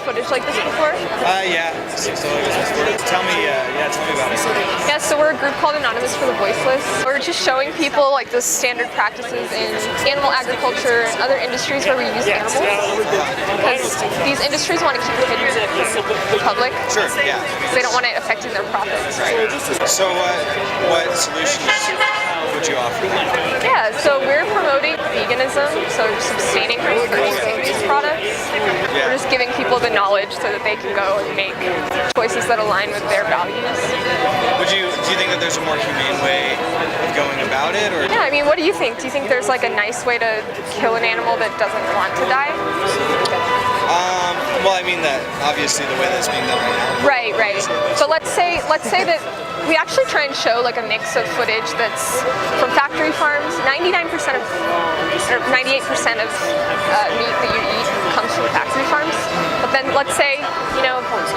footage like this before? Yeah. Tell me about it. Yeah, so we're a group called Anonymous for the Voiceless. We're just showing people like the standard practices in animal agriculture and other industries where we use animals. Because these industries want to keep it hidden from the public. Sure, yeah. They don't want it affecting their profits. Right. So what solutions would you offer? Yeah, so we're promoting veganism, so just abstaining from these products. Yeah. We're just giving people the knowledge so that they can go and make choices that align with their values. Do you think that there's a more humane way of going about it? Or? Yeah, I mean, what do you think? Do you think there's like a nice way to kill an animal that doesn't want to die? Well, I mean that obviously the way that's being done right now. Right. So let's say that we actually try and show like a mix of footage that's from factory farms. 99% of, or 98% of meat that you eat comes from factory farms. But then let's say,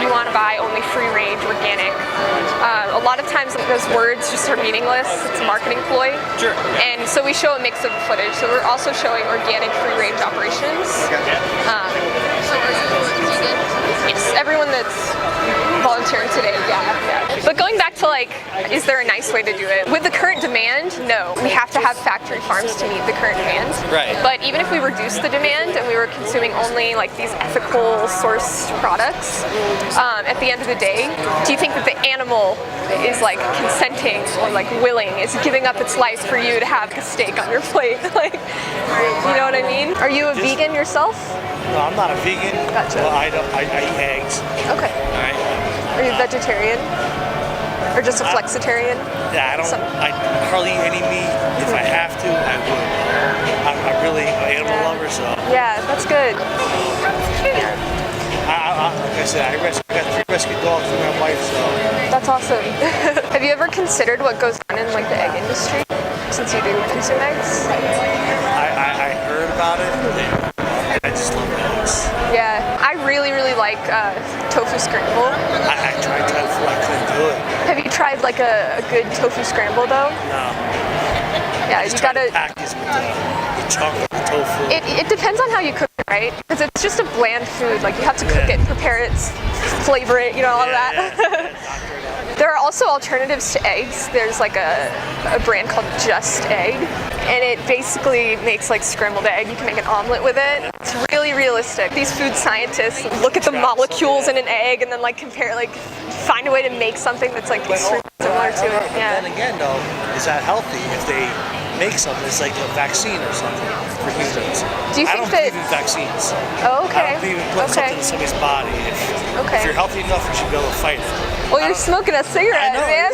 you want to buy only free-range, organic. A lot of times those words just are meaningless. It's a marketing ploy. Sure. And so we show a mix of footage. So we're also showing organic free-range operations. Yes, everyone that's volunteering today, yeah. But going back to is there a nice way to do it? With the current demand, no. We have to have factory farms to meet the current demand. Right. But even if we reduce the demand and we were consuming only these ethical sourced products, at the end of the day, do you think that the animal is consenting or willing, is giving up its life for you to have a steak on your plate? You know what I mean? Are you a vegan yourself? No, I'm not a vegan. Gotcha. Well, I eat eggs. Okay. All right. Are you vegetarian? Or just a flexitarian? Yeah, I hardly eat any meat. If I have to, I would. I'm really an animal lover, so. Yeah, that's good. Like I said, I got 3 rescue dogs with my wife, so. That's awesome. Have you ever considered what goes on in the egg industry? Since you do consume eggs? I heard about it, and I just love eggs. Yeah, I really like tofu scramble. I tried tofu, I couldn't do it. Have you tried a good tofu scramble though? No. Yeah, you gotta. Package with the chocolate, the tofu. It depends on how you cook it, right? Because it's just a bland food. You have to cook it, prepare it, flavor it, all that. Yeah. There are also alternatives to eggs. There's a brand called Just Egg, and it basically makes scrambled egg. You can make an omelet with it. It's really realistic. These food scientists look at the molecules in an egg and then compare, find a way to make something that's extremely similar to it. Yeah. Then again, though, is that healthy if they make something that's like a vaccine or something for humans? Do you think I don't believe in vaccines. Oh, okay. I don't believe in putting something in somebody's body. If you're healthy enough, you should be able to fight it. Well, you're smoking a cigarette, man.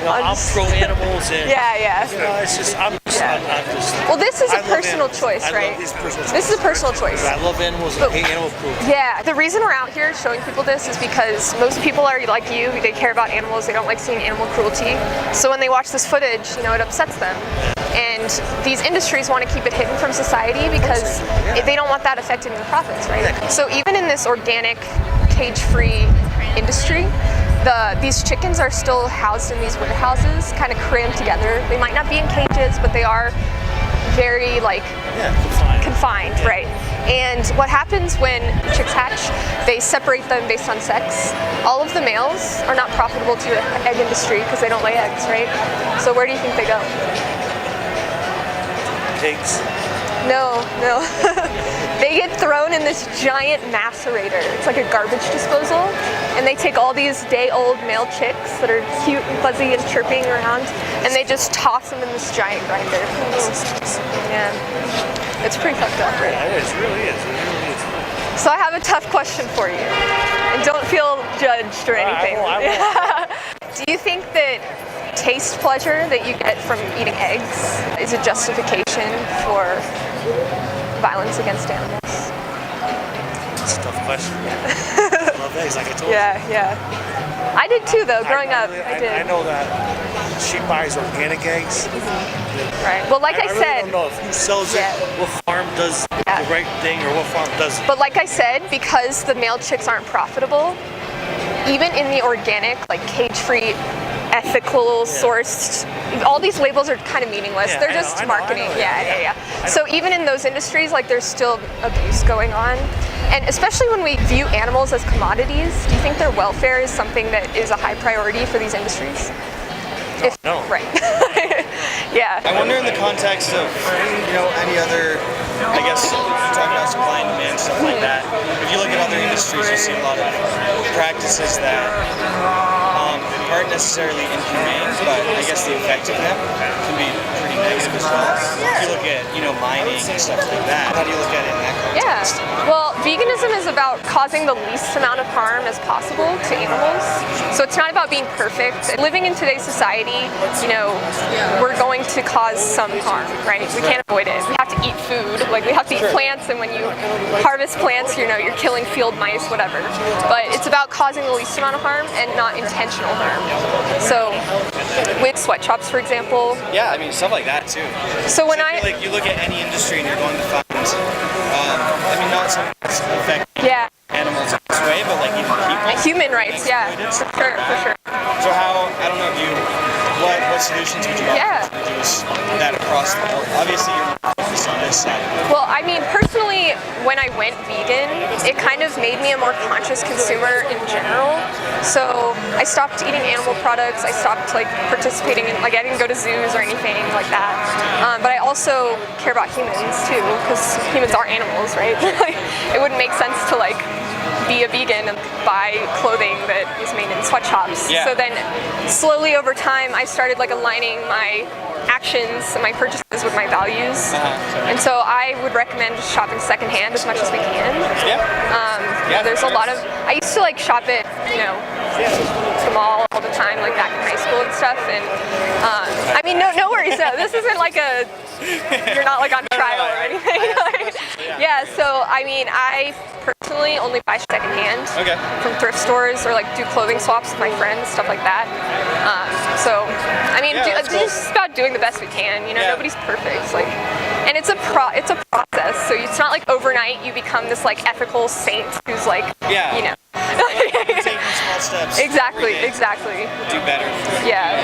I'm pro animals and yeah. It's just I'm just. Well, this is a personal choice, right? This is a personal choice. I love animals and hate animal cruelty. Yeah, the reason we're out here showing people this is because most people are like you. They care about animals. They don't like seeing animal cruelty. So when they watch this footage, it upsets them. And these industries want to keep it hidden from society because they don't want that affecting their profits, right? So even in this organic, cage-free industry, these chickens are still housed in these warehouses, kind of crammed together. They might not be in cages, but they are very confined, right? And what happens when chicks hatch, they separate them based on sex. All of the males are not profitable to the egg industry because they don't lay eggs, right? So where do you think they go? Pigs. No. They get thrown in this giant macerator. It's like a garbage disposal. And they take all these day-old male chicks that are cute and fuzzy and chirping around, and they just toss them in this giant grinder. Yeah. It's pretty fucked up, right? Yeah, it really is. So I have a tough question for you. And don't feel judged or anything. I won't. Do you think that taste pleasure that you get from eating eggs is a justification for violence against animals? It's a tough question. I love eggs, like I told you. Yeah. I did too, though. Growing up, I did. I know that she buys organic eggs. Right. Well, like I said, really don't know if who sells it, what farm does the right thing, or what farm doesn't. But like I said, because the male chicks aren't profitable, even in the organic, cage-free ethical sourced. All these labels are kind of meaningless. Yeah, They're I just know, marketing. Yeah. So even in those industries, like there's still abuse going on. And especially when we view animals as commodities, do you think their welfare is something that is a high priority for these industries? No. Right. Yeah. I wonder in the context of, any other, I guess, you talk about supply and demand, stuff like that. If you look at other industries, you see a lot of practices that aren't necessarily inhumane, but I guess the effect of them can be pretty negative as well. If you look at, mining and stuff like that, how do you look at it in that context? Yeah. Well, veganism is about causing the least amount of harm as possible to animals. So it's not about being perfect. Living in today's society, we're going to cause some harm, right? We can't avoid it. We have to eat food. Like we have to eat plants, and when you harvest plants, you're killing field mice, whatever. But it's about causing the least amount of harm and not intentional harm. So with sweatshops, for example. Yeah, stuff like that too. So when I feel like you look at any industry and you're going to find, not something that's affecting animals in this way, but like even people. Human rights, for sure. So what solutions would you offer to reduce that across the board? Obviously, you're more focused on this side. Well, personally, when I went vegan, it kind of made me a more conscious consumer in general. So I stopped eating animal products. I stopped participating in I didn't go to zoos or anything like that. But I also care about humans too, because humans are animals, right? It wouldn't make sense to be a vegan and buy clothing that is made in sweatshops. Yeah. So then slowly over time I started aligning my actions and my purchases with my values. And so I would recommend just shopping secondhand as much as we can. There's a lot of, I used to shop at, the mall all the time, back in high school and stuff. And no worries, no, this isn't you're not on trial or anything. So I personally only buy secondhand from thrift stores or do clothing swaps with my friends, stuff like that. It's just about doing the best we can. Nobody's perfect. And it's a process. So it's not overnight you become this ethical saint who's taking small steps. Exactly. Do better. Yeah.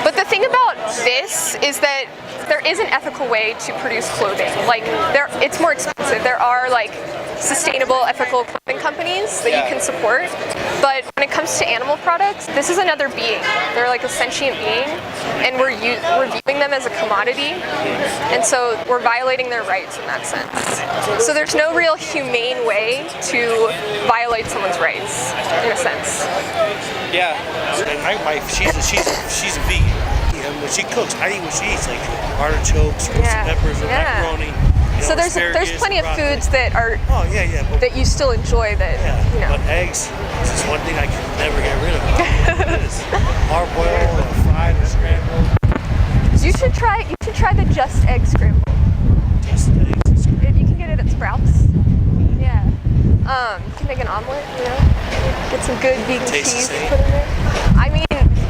But the thing about this is that there is an ethical way to produce clothing. It's more expensive. There are sustainable, ethical clothing companies that you can support. But when it comes to animal products, this is another being. They're a sentient being, and we're viewing them as a commodity, and so we're violating their rights in that sense. So there's no real humane way to violate someone's rights, in a sense. Yeah. And my wife, she's a vegan. And when she cooks, I eat what she eats, artichokes, roasted peppers, and macaroni. So there's plenty of foods that are that you still enjoy that But eggs is one thing I can never get rid of. Hard boiled or fried or scrambled. You should try the Just Egg Scramble. Just eggs. If you can get it at Sprouts. Yeah. You can make an omelet, get some good vegan cheese, put in there.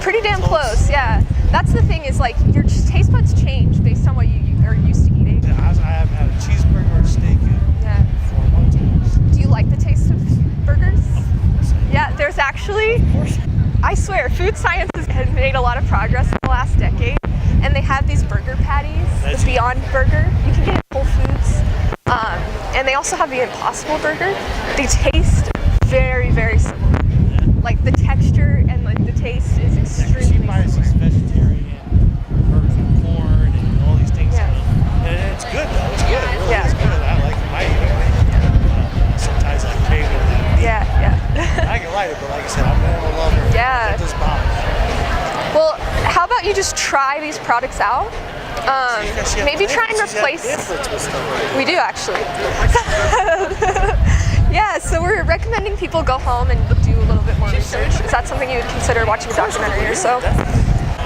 Pretty damn close, yeah. That's the thing is your taste buds change based on what you are used to eating. Yeah, I haven't had a cheeseburger or a steak in 4 months. Do you like the taste of burgers? Yeah, there's actually, I swear, food science has made a lot of progress in the last decade, and they have these burger patties, the Beyond Burger. You can get it at Whole Foods. And they also have the Impossible Burger. They taste very, very similar. The texture and the taste is extremely similar. Vegetarian burgers with corn and all these things. And it's good though. It's good. It really is good. I like it. I eat it. Sometimes I crave it. I can like it, but like I said, I'm an animal lover. It does bother me. Well, how about you just try these products out? Maybe try and replace. We do actually. So we're recommending people go home and do a little bit more research. Is that something you would consider watching a documentary or so?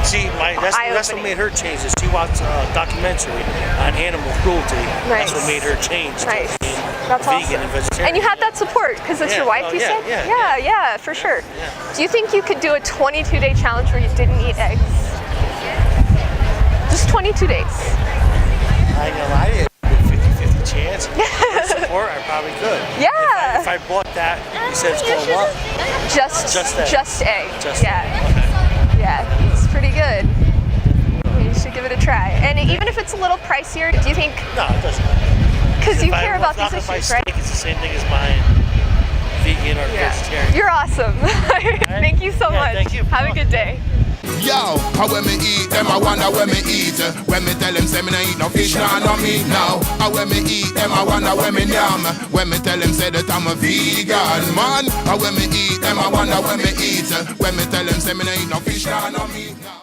See, that's what made her change. Is she watched a documentary on animal cruelty. That's what made her change. Nice. That's vegan awesome. And vegetarian. And you had that support because it's your wife, you said? Yeah, for sure. Do you think you could do a 22-day challenge where you didn't eat eggs? Just 22 days. I know I did. 50-50 chance. For support, I probably could. Yeah. If I bought that, you said it's called what? Just egg. Okay. Yeah. pretty good. You should give it a try. And even if it's a little pricier, do you think? No, it doesn't matter. Because you care about these If I issues, right? steak, it's the same thing as buying vegan or vegetarian. You're awesome. Thank you so much. Thank you. Have a good day. Yo, how when me eat them, I wonder when me eat. When me tell them say me nah eat no fish, nah no meat now. How when me eat them, I wonder when me yam. When me tell them say that I'm a vegan man. How when me eat them, I wonder when me eat. When me tell them say me nah eat no fish, nah no meat now.